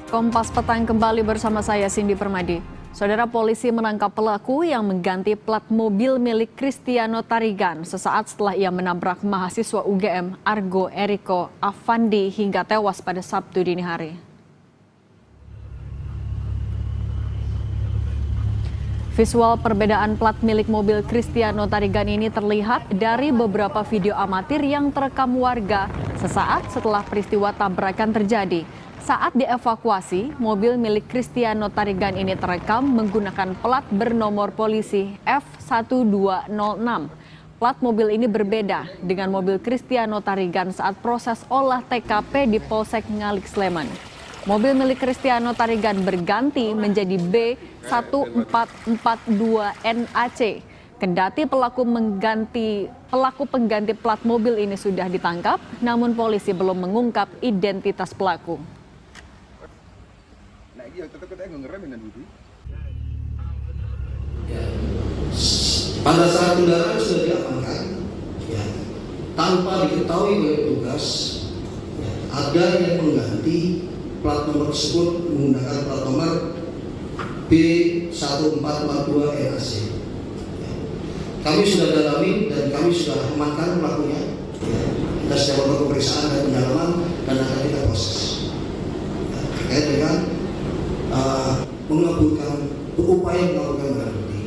Kompas Petang kembali bersama saya Cindy Permadi. Saudara, polisi menangkap pelaku yang mengganti plat mobil milik Cristiano Tarigan sesaat setelah ia menabrak mahasiswa UGM Argo Eriko Afandi hingga tewas pada Sabtu dini hari. Visual perbedaan plat milik mobil Cristiano Tarigan ini terlihat dari beberapa video amatir yang terekam warga sesaat setelah peristiwa tabrakan terjadi. Saat dievakuasi, mobil milik Cristiano Tarigan ini terekam menggunakan plat bernomor polisi F1206. Plat mobil ini berbeda dengan mobil Cristiano Tarigan saat proses olah TKP di Polsek Ngalik Sleman. Mobil milik Cristiano Tarigan berganti menjadi B1442NAC. Kendati pelaku pengganti plat mobil ini sudah ditangkap, namun polisi belum mengungkap identitas pelaku. Pada saat kendaraan sudah diamankan, tanpa diketahui oleh petugas, ada yang mengganti plat nomor tersebut menggunakan plat nomor B1442NAC. Kami sudah dalami dan kami sudah amankan pelakunya. Kita sedang melakukan pemeriksaan dan pendalaman dan akan kita proses terkait dengan mengaburkan upaya melakukan barang bukti.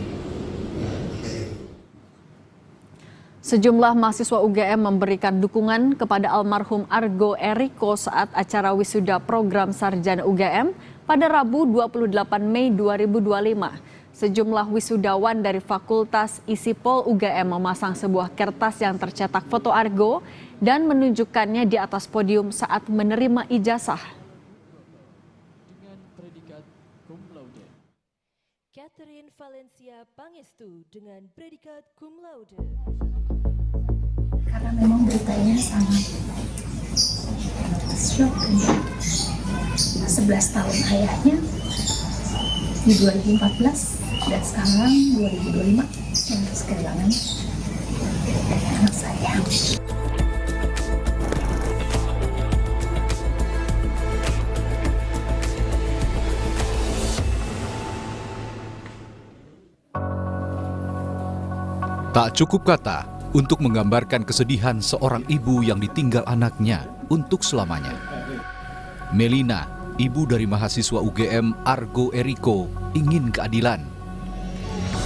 Sejumlah mahasiswa UGM memberikan dukungan kepada almarhum Argo Eriko saat acara wisuda program sarjana UGM pada Rabu 28 Mei 2025. Sejumlah wisudawan dari Fakultas ISIPOL UGM memasang sebuah kertas yang tercetak foto Argo dan menunjukkannya di atas podium saat menerima ijazah. Catherine Valencia Pangestu dengan predikat cum laude. Karena memang beritanya sangat shock. 11 tahun ayahnya di 2014 dan sekarang 2025 yang harus kehilangan anak saya. Tak cukup kata untuk menggambarkan kesedihan seorang ibu yang ditinggal anaknya untuk selamanya. Melina, ibu dari mahasiswa UGM Argo Eriko, ingin keadilan.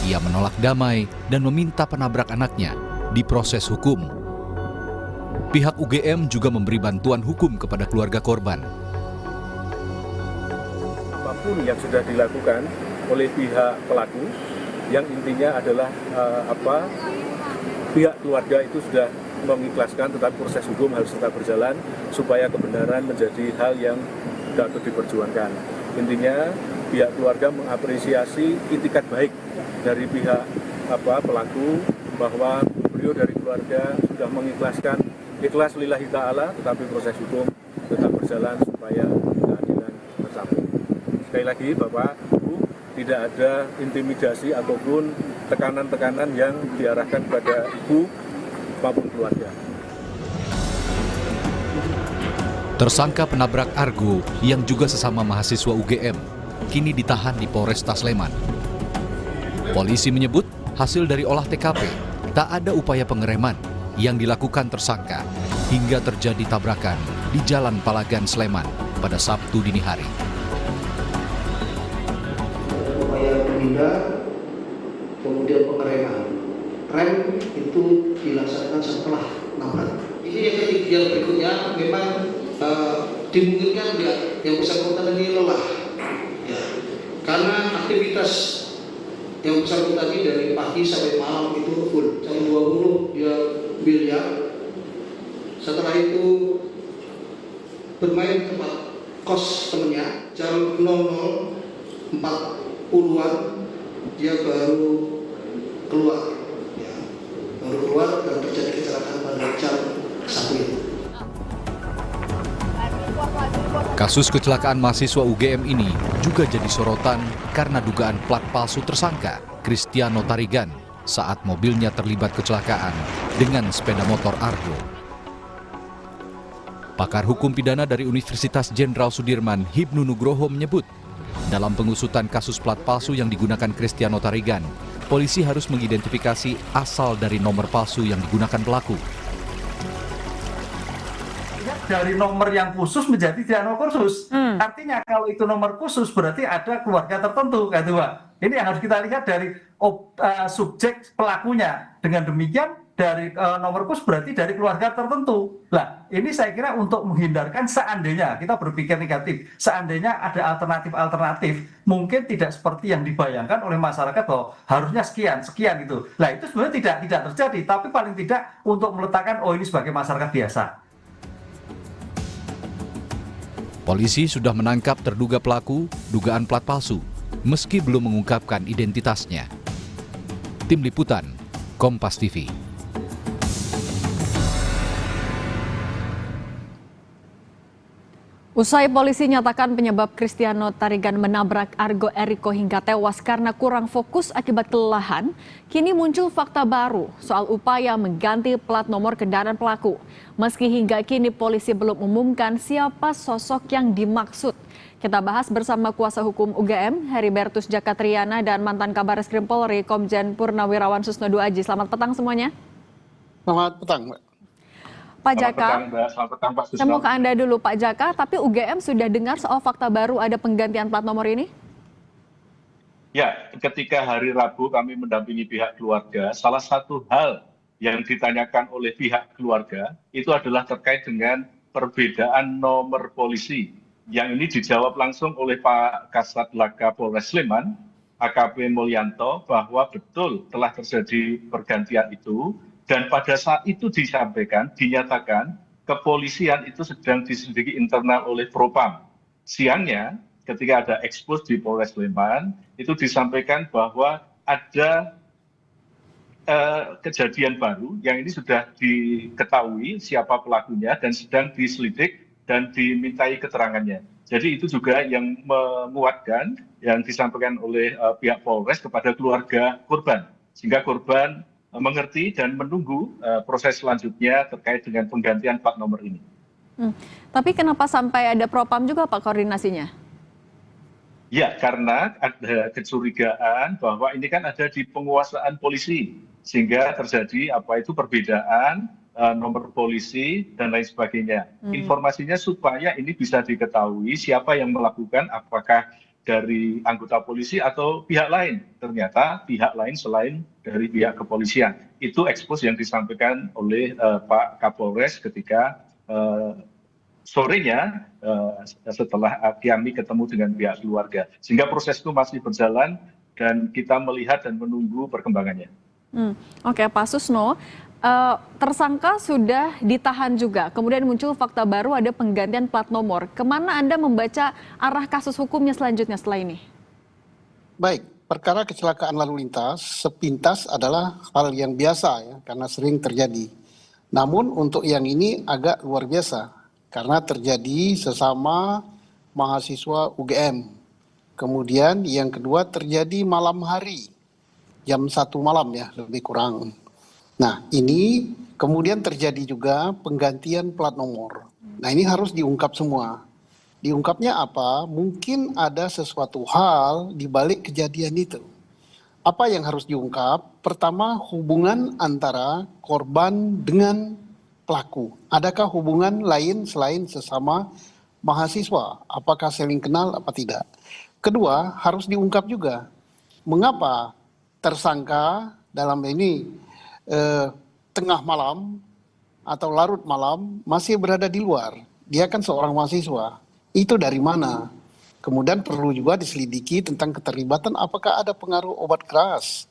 Ia menolak damai dan meminta penabrak anaknya diproses hukum. Pihak UGM juga memberi bantuan hukum kepada keluarga korban. Apapun yang sudah dilakukan oleh pihak pelaku, yang intinya adalah pihak keluarga itu sudah mengikhlaskan, tetapi proses hukum harus tetap berjalan supaya kebenaran menjadi hal yang dapat diperjuangkan. Intinya pihak keluarga mengapresiasi itikat baik dari pihak pelaku bahwa beliau dari keluarga sudah mengikhlaskan, ikhlas lillahi ta'ala, tetapi proses hukum tetap berjalan supaya keadilan tercapai. Sekali lagi Bapak, tidak ada intimidasi ataupun tekanan-tekanan yang diarahkan kepada ibu maupun keluarga. Tersangka penabrak Argo yang juga sesama mahasiswa UGM kini ditahan di Polresta Sleman. Polisi menyebut hasil dari olah TKP tak ada upaya pengereman yang dilakukan tersangka hingga terjadi tabrakan di Jalan Palagan Sleman pada Sabtu dini hari. Kemudian pengereman. Rem itu dilaksanakan setelah nabrak. Ini yang berikutnya memang dimungkinkan yang bersangkutan ini lelah, ya, karena aktivitas yang bersangkutan ini dari pagi sampai malam itu full. Jam 20 dia biliar. Setelah itu bermain di tempat kos temennya. Jam 00.40-an dia baru keluar, dan terjadi kecelakaan pada jam 1 itu. Kasus kecelakaan mahasiswa UGM ini juga jadi sorotan karena dugaan plat palsu tersangka Cristiano Tarigan saat mobilnya terlibat kecelakaan dengan sepeda motor Argo. Pakar hukum pidana dari Universitas Jenderal Sudirman, Hibnu Nugroho menyebut, dalam pengusutan kasus plat palsu yang digunakan Cristiano Tarigan, polisi harus mengidentifikasi asal dari nomor palsu yang digunakan pelaku. Dari nomor yang khusus menjadi tidak nomor khusus. Artinya kalau itu nomor khusus berarti ada keluarga tertentu, kan, Pak. Ini yang harus kita lihat dari subjek pelakunya. Dengan demikian dari nomor khusus berarti dari keluarga tertentu. Nah, ini saya kira untuk menghindarkan seandainya kita berpikir negatif, seandainya ada alternatif, mungkin tidak seperti yang dibayangkan oleh masyarakat bahwa harusnya sekian gitu. Nah, itu sebenarnya tidak terjadi, tapi paling tidak untuk meletakkan ini sebagai masyarakat biasa. Polisi sudah menangkap terduga pelaku dugaan plat palsu, meski belum mengungkapkan identitasnya. Tim Liputan, Kompas TV. Usai polisi nyatakan penyebab Cristiano Tarigan menabrak Argo Eriko hingga tewas karena kurang fokus akibat kelelahan, kini muncul fakta baru soal upaya mengganti plat nomor kendaraan pelaku. Meski hingga kini polisi belum umumkan siapa sosok yang dimaksud. Kita bahas bersama kuasa hukum UGM, Heribertus Jakatriana, dan mantan Kabar Reskrim Polri, Komjen Purnawirawan Susnodo Aji. Selamat petang semuanya. Selamat petang, Mbak. Pak Jaka, Selamat petang, Pak Susno. saya mau ke Anda dulu Pak Jaka, tapi UGM sudah dengar soal fakta baru ada penggantian plat nomor ini? Ya, ketika hari Rabu kami mendampingi pihak keluarga, salah satu hal yang ditanyakan oleh pihak keluarga itu adalah terkait dengan perbedaan nomor polisi. Yang ini dijawab langsung oleh Pak Kasat Laka Polres Sleman, AKP Mulyanto, bahwa betul telah terjadi pergantian itu. Dan pada saat itu dinyatakan kepolisian itu sedang diselidiki internal oleh Propam. Siangnya ketika ada ekspos di Polres Sleman, itu disampaikan bahwa ada kejadian baru yang ini sudah diketahui siapa pelakunya dan sedang diselidik dan dimintai keterangannya. Jadi itu juga yang menguatkan yang disampaikan oleh pihak Polres kepada keluarga korban. Sehingga korban mengerti dan menunggu proses selanjutnya terkait dengan penggantian plat nomor ini. Tapi kenapa sampai ada Propam juga Pak koordinasinya? Ya, karena ada kecurigaan bahwa ini kan ada di penguasaan polisi. Sehingga terjadi perbedaan nomor polisi dan lain sebagainya. Informasinya supaya ini bisa diketahui siapa yang melakukan, apakah dari anggota polisi atau pihak lain. Ternyata pihak lain selain dari pihak kepolisian. Itu ekspos yang disampaikan oleh Pak Kapolres ketika sorenya setelah kami ketemu dengan pihak keluarga. Sehingga proses itu masih berjalan dan kita melihat dan menunggu perkembangannya. Oke, Pak Susno, tersangka sudah ditahan juga, kemudian muncul fakta baru ada penggantian plat nomor. Kemana Anda membaca arah kasus hukumnya selanjutnya setelah ini? Baik, perkara kecelakaan lalu lintas sepintas adalah hal yang biasa ya, karena sering terjadi. Namun untuk yang ini agak luar biasa, karena terjadi sesama mahasiswa UGM. Kemudian yang kedua terjadi malam hari, jam 1 malam ya, lebih kurang. Nah, ini kemudian terjadi juga penggantian plat nomor. Nah, ini harus diungkap semua. Diungkapnya apa? Mungkin ada sesuatu hal di balik kejadian itu. Apa yang harus diungkap? Pertama, hubungan antara korban dengan pelaku. Adakah hubungan lain selain sesama mahasiswa? Apakah saling kenal apa tidak? Kedua, harus diungkap juga. Mengapa tersangka dalam ini tengah malam atau larut malam masih berada di luar. Dia kan seorang mahasiswa. Itu dari mana? Kemudian perlu juga diselidiki tentang keterlibatan apakah ada pengaruh obat keras,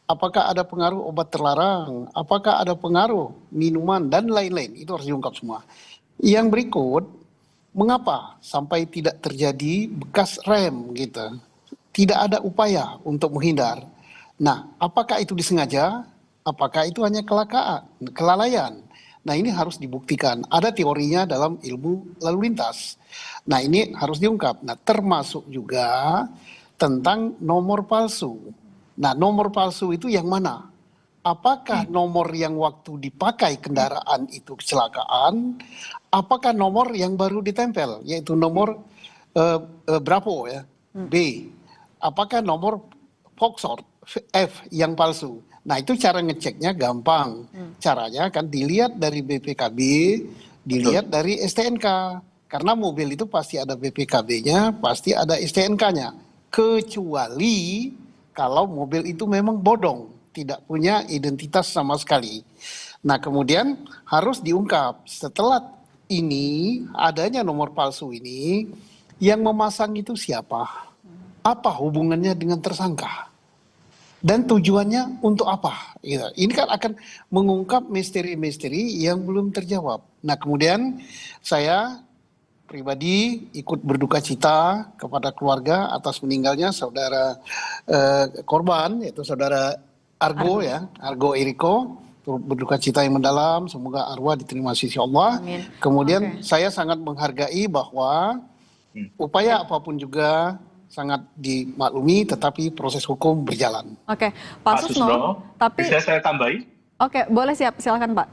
apakah ada pengaruh obat terlarang, apakah ada pengaruh minuman dan lain-lain. Itu harus diungkap semua. Yang berikut, mengapa sampai tidak terjadi bekas rem gitu? Tidak ada upaya untuk menghindar. Nah, apakah itu disengaja? Apakah itu hanya kelalaian? Nah, ini harus dibuktikan. Ada teorinya dalam ilmu lalu lintas. Nah, ini harus diungkap. Nah, termasuk juga tentang nomor palsu. Nah, nomor palsu itu yang mana? apakah nomor yang waktu dipakai kendaraan itu kecelakaan, apakah nomor yang baru ditempel, yaitu nomor Bravo ya, B, apakah nomor Foxtrot F yang palsu. Nah itu cara ngeceknya gampang. Caranya kan dilihat dari BPKB, dilihat dari STNK. Karena mobil itu pasti ada BPKB-nya, pasti ada STNK-nya. Kecuali kalau mobil itu memang bodong, tidak punya identitas sama sekali. Nah kemudian harus diungkap setelah ini adanya nomor palsu ini, yang memasang itu siapa? Apa hubungannya dengan tersangka? Dan tujuannya untuk apa? Gitu. Ini kan akan mengungkap misteri-misteri yang belum terjawab. Nah kemudian saya pribadi ikut berduka cita kepada keluarga atas meninggalnya saudara korban, yaitu saudara Argo ya, Argo Eriko. Berduka cita yang mendalam, semoga arwah diterima sisi Allah. Amin. Kemudian saya sangat menghargai bahwa upaya apapun juga sangat dimaklumi, tetapi proses hukum berjalan. Oke, Pak Susno, tapi bisa saya tambahi? Oke, boleh, silakan Pak.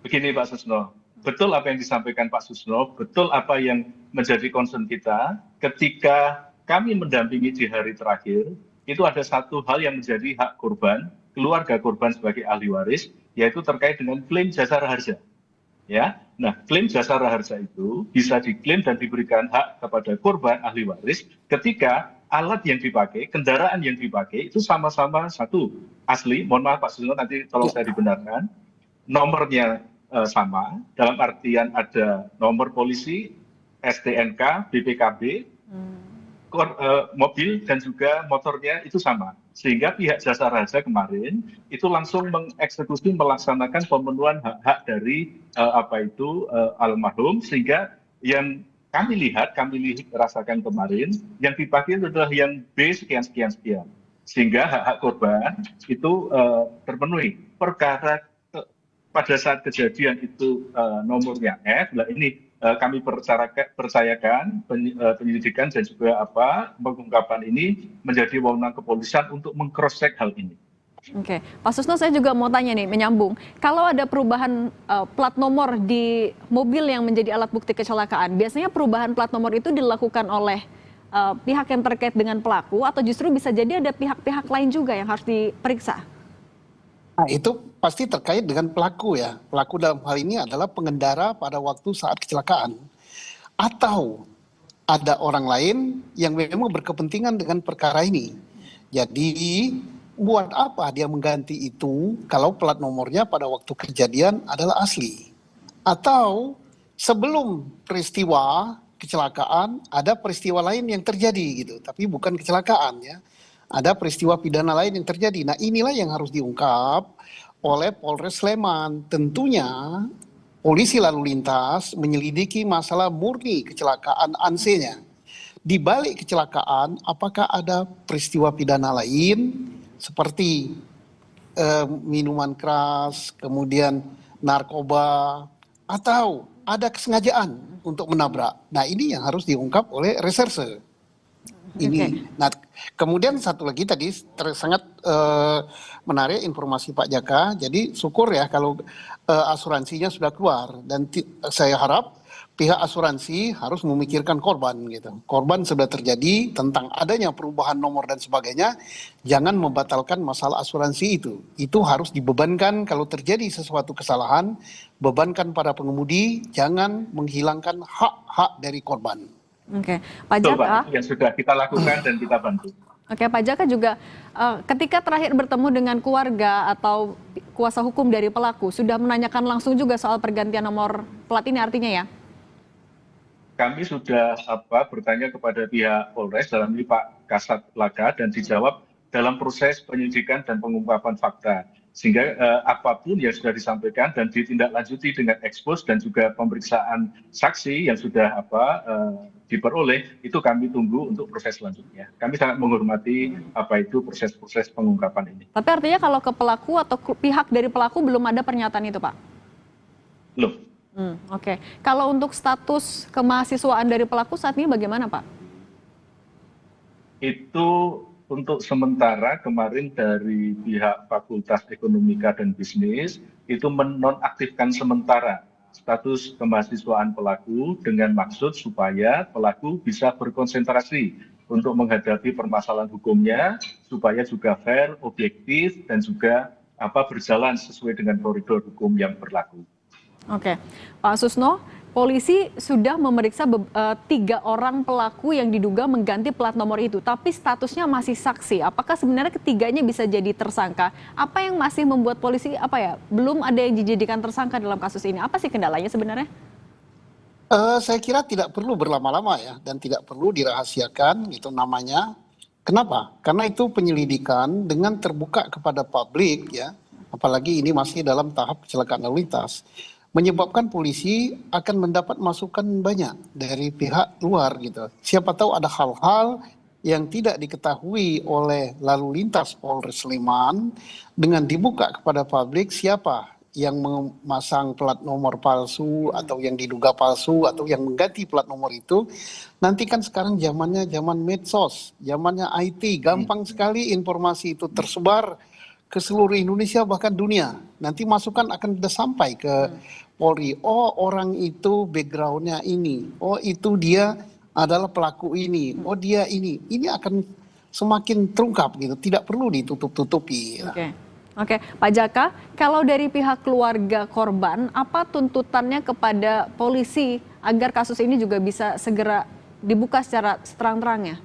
Begini Pak Susno, betul apa yang disampaikan Pak Susno, betul apa yang menjadi concern kita ketika kami mendampingi di hari terakhir, itu ada satu hal yang menjadi hak korban, keluarga korban sebagai ahli waris, yaitu terkait dengan klaim jasa raharja. Ya, nah klaim jasa raharja itu bisa diklaim dan diberikan hak kepada korban ahli waris ketika alat yang dipakai, kendaraan yang dipakai itu sama-sama satu asli. Mohon maaf Pak Susno, nanti tolong saya dibenarkan. Nomornya sama, dalam artian ada nomor polisi, STNK, BPKB, mobil dan juga motornya itu sama. Sehingga pihak jasa raharja kemarin itu langsung mengeksekusi melaksanakan pemenuhan hak-hak dari almarhum, sehingga yang kami rasakan kemarin yang dipakai adalah yang B sekian, sehingga hak-hak korban itu terpenuhi. Perkara pada saat kejadian itu nomornya F, nah ini kami percayakan penyelidikan dan juga pengungkapan ini menjadi wewenang kepolisian untuk meng-cross check hal ini. Oke, Pak Susno, saya juga mau tanya nih, menyambung. Kalau ada perubahan plat nomor di mobil yang menjadi alat bukti kecelakaan, biasanya perubahan plat nomor itu dilakukan oleh pihak yang terkait dengan pelaku, atau justru bisa jadi ada pihak-pihak lain juga yang harus diperiksa? Nah itu pasti terkait dengan pelaku ya. Pelaku dalam hal ini adalah pengendara pada waktu saat kecelakaan. Atau ada orang lain yang memang berkepentingan dengan perkara ini. Jadi buat apa dia mengganti itu kalau plat nomornya pada waktu kejadian adalah asli. Atau sebelum peristiwa kecelakaan ada peristiwa lain yang terjadi gitu. Tapi bukan kecelakaan ya. Ada peristiwa pidana lain yang terjadi. Nah inilah yang harus diungkap oleh Polres Sleman. Tentunya polisi lalu lintas menyelidiki masalah murni kecelakaan ANSE-nya. Di balik kecelakaan apakah ada peristiwa pidana lain seperti minuman keras, kemudian narkoba, atau ada kesengajaan untuk menabrak. Nah ini yang harus diungkap oleh reserse. Ini. Nah, kemudian satu lagi tadi sangat menarik informasi Pak Jaka. Jadi syukur ya kalau asuransinya sudah keluar, dan saya harap pihak asuransi harus memikirkan korban gitu. Korban sudah terjadi tentang adanya perubahan nomor dan sebagainya, jangan membatalkan masalah asuransi itu. Itu harus dibebankan kalau terjadi sesuatu kesalahan, bebankan pada pengemudi, jangan menghilangkan hak-hak dari korban. Oke, Pak Jaka. Yang sudah kita lakukan dan kita bantu. Oke, Pak Jaka juga ketika terakhir bertemu dengan keluarga atau kuasa hukum dari pelaku, sudah menanyakan langsung juga soal pergantian nomor plat ini artinya ya? Kami sudah bertanya kepada pihak Polres, dalam ini Pak Kasat Laka, dan dijawab dalam proses penyelidikan dan pengungkapan fakta. Sehingga apapun yang sudah disampaikan dan ditindaklanjuti dengan ekspos dan juga pemeriksaan saksi yang sudah diperoleh, itu kami tunggu untuk proses selanjutnya. Kami sangat menghormati proses-proses pengungkapan ini. Tapi artinya kalau ke pelaku atau pihak dari pelaku belum ada pernyataan itu, Pak? Belum. Oke. Kalau untuk status kemahasiswaan dari pelaku saat ini bagaimana, Pak? Itu untuk sementara kemarin dari pihak Fakultas Ekonomika dan Bisnis itu menonaktifkan sementara status kemahasiswaan pelaku dengan maksud supaya pelaku bisa berkonsentrasi untuk menghadapi permasalahan hukumnya supaya juga fair, objektif dan juga berjalan sesuai dengan koridor hukum yang berlaku. Oke, Pak Susno, polisi sudah memeriksa 3 orang pelaku yang diduga mengganti plat nomor itu, tapi statusnya masih saksi. Apakah sebenarnya ketiganya bisa jadi tersangka? Apa yang masih membuat polisi belum ada yang dijadikan tersangka dalam kasus ini? Apa sih kendalanya sebenarnya? Saya kira tidak perlu berlama-lama ya, dan tidak perlu dirahasiakan gitu namanya. Kenapa? Karena itu penyelidikan dengan terbuka kepada publik ya, apalagi ini masih dalam tahap kecelakaan lalu lintas, menyebabkan polisi akan mendapat masukan banyak dari pihak luar gitu. Siapa tahu ada hal-hal yang tidak diketahui oleh lalu lintas Polres Sleman dengan dibuka kepada publik siapa yang memasang plat nomor palsu atau yang diduga palsu atau yang mengganti plat nomor itu. Nanti kan sekarang zamannya zaman medsos, zamannya IT, gampang sekali informasi itu tersebar ke seluruh Indonesia bahkan dunia. Nanti masukan akan sudah sampai ke Polri. Oh, orang itu backgroundnya ini. Oh, itu dia adalah pelaku ini. Oh, dia ini. Ini akan semakin terungkap gitu. Tidak perlu ditutup-tutupi. Oke, Pak Jaka, kalau dari pihak keluarga korban, apa tuntutannya kepada polisi agar kasus ini juga bisa segera dibuka secara terang-terangnya?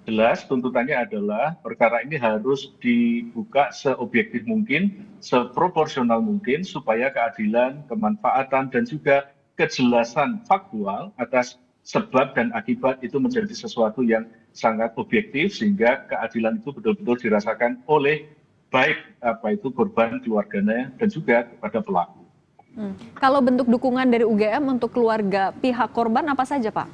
Jelas tuntutannya adalah perkara ini harus dibuka seobjektif mungkin, seproporsional mungkin supaya keadilan, kemanfaatan dan juga kejelasan faktual atas sebab dan akibat itu menjadi sesuatu yang sangat objektif sehingga keadilan itu betul-betul dirasakan oleh baik korban, keluarganya dan juga kepada pelaku. Kalau bentuk dukungan dari UGM untuk keluarga pihak korban apa saja, Pak?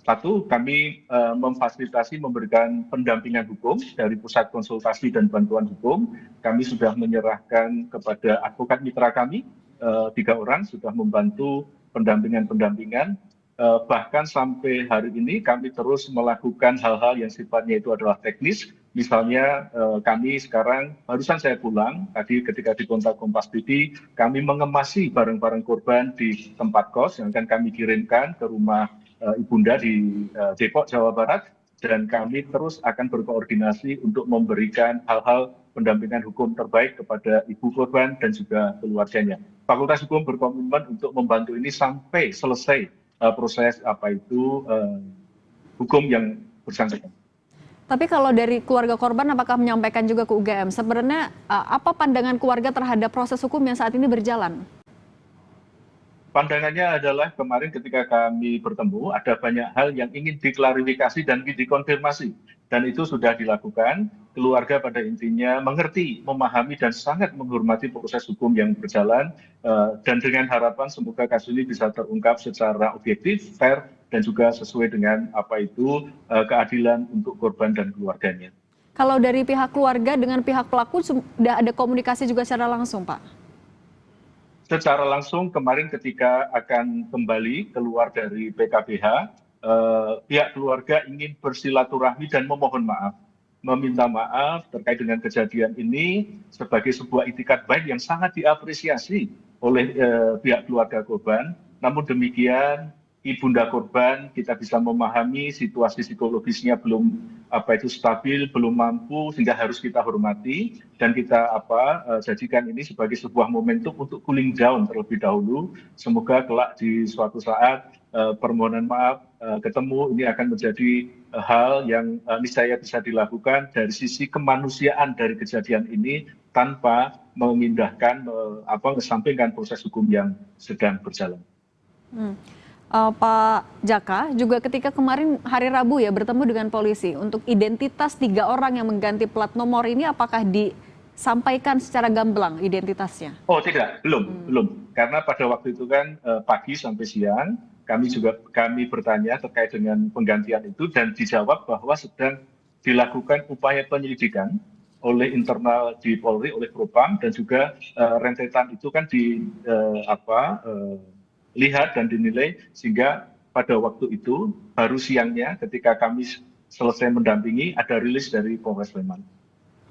Satu, kami memfasilitasi memberikan pendampingan hukum dari Pusat Konsultasi dan Bantuan Hukum. Kami sudah menyerahkan kepada advokat mitra kami, 3 orang sudah membantu pendampingan. Bahkan sampai hari ini kami terus melakukan hal-hal yang sifatnya itu adalah teknis. Misalnya kami sekarang, barusan saya pulang, tadi ketika dikontak Kompas TV, kami mengemasi barang-barang korban di tempat kos yang akan kami kirimkan ke rumah Ibunda di Depok, Jawa Barat, dan kami terus akan berkoordinasi untuk memberikan hal-hal pendampingan hukum terbaik kepada ibu korban dan juga keluarganya. Fakultas Hukum berkomitmen untuk membantu ini sampai selesai proses hukum yang bersangkutan. Tapi kalau dari keluarga korban apakah menyampaikan juga ke UGM? Sebenarnya apa pandangan keluarga terhadap proses hukum yang saat ini berjalan? Pandangannya adalah kemarin ketika kami bertemu ada banyak hal yang ingin diklarifikasi dan dikonfirmasi. Dan itu sudah dilakukan. Keluarga pada intinya mengerti, memahami dan sangat menghormati proses hukum yang berjalan. Dan dengan harapan semoga kasus ini bisa terungkap secara objektif, fair, dan juga sesuai dengan keadilan untuk korban dan keluarganya. Kalau dari pihak keluarga dengan pihak pelaku sudah ada komunikasi juga secara langsung, Pak? Secara langsung kemarin ketika akan kembali keluar dari PKBH, pihak keluarga ingin bersilaturahmi dan memohon maaf. Meminta maaf terkait dengan kejadian ini sebagai sebuah itikat baik yang sangat diapresiasi oleh pihak keluarga korban. Namun demikian, ibunda korban kita bisa memahami situasi psikologisnya belum stabil, belum mampu, sehingga harus kita hormati dan kita jadikan ini sebagai sebuah momentum untuk cooling down terlebih dahulu. Semoga kelak di suatu saat permohonan maaf ketemu ini akan menjadi hal yang niscaya bisa dilakukan dari sisi kemanusiaan dari kejadian ini tanpa memindahkan mengesampingkan proses hukum yang sedang berjalan. Pak Jaka, juga ketika kemarin hari Rabu ya bertemu dengan polisi untuk identitas 3 orang yang mengganti plat nomor ini, apakah disampaikan secara gamblang identitasnya? Oh tidak, belum. Karena pada waktu itu kan pagi sampai siang, kami bertanya terkait dengan penggantian itu dan dijawab bahwa sedang dilakukan upaya penyelidikan oleh internal di Polri, oleh Propam, dan juga rentetan itu kan lihat dan dinilai sehingga pada waktu itu baru siangnya ketika kami selesai mendampingi, ada rilis dari Polres Sleman.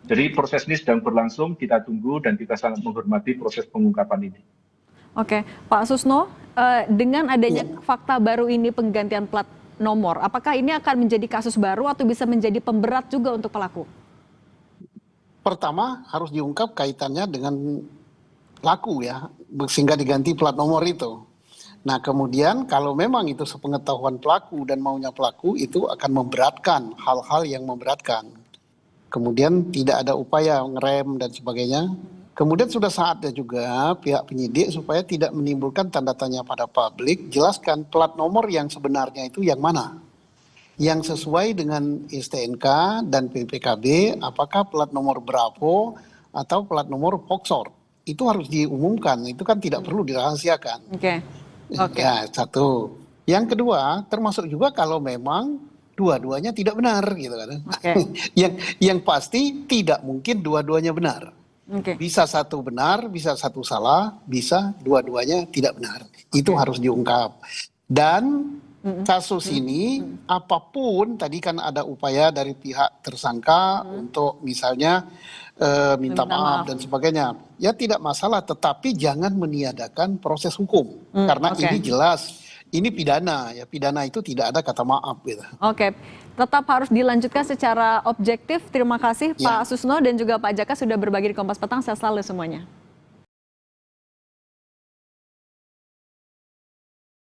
Jadi proses ini sedang berlangsung, kita tunggu dan kita sangat menghormati proses pengungkapan ini. Oke, Pak Susno, dengan adanya fakta baru ini penggantian plat nomor, apakah ini akan menjadi kasus baru atau bisa menjadi pemberat juga untuk pelaku? Pertama harus diungkap kaitannya dengan pelaku ya, sehingga diganti plat nomor itu. Nah kemudian kalau memang itu sepengetahuan pelaku dan maunya pelaku, itu akan memberatkan hal-hal yang memberatkan. Kemudian tidak ada upaya ngerem dan sebagainya. Kemudian sudah saatnya juga pihak penyidik supaya tidak menimbulkan tanda tanya pada publik, jelaskan plat nomor yang sebenarnya itu yang mana. Yang sesuai dengan STNK dan PPKB, apakah plat nomor Bravo atau plat nomor Voxor. Itu harus diumumkan, itu kan tidak perlu dirahasiakan. Oke. Ya, satu. Yang kedua, termasuk juga kalau memang dua-duanya tidak benar gitu kan. Yang pasti tidak mungkin dua-duanya benar. Bisa satu benar, bisa satu salah, bisa dua-duanya tidak benar. Itu harus diungkap. Dan kasus ini apapun, tadi kan ada upaya dari pihak tersangka untuk misalnya minta maaf dan sebagainya. Ya tidak masalah, tetapi jangan meniadakan proses hukum. Karena ini jelas, ini pidana ya, pidana itu tidak ada kata maaf gitu. Oke, tetap harus dilanjutkan secara objektif. Terima kasih Pak Susno dan juga Pak Jaka sudah berbagi di Kompas Petang. Sehat selalu semuanya.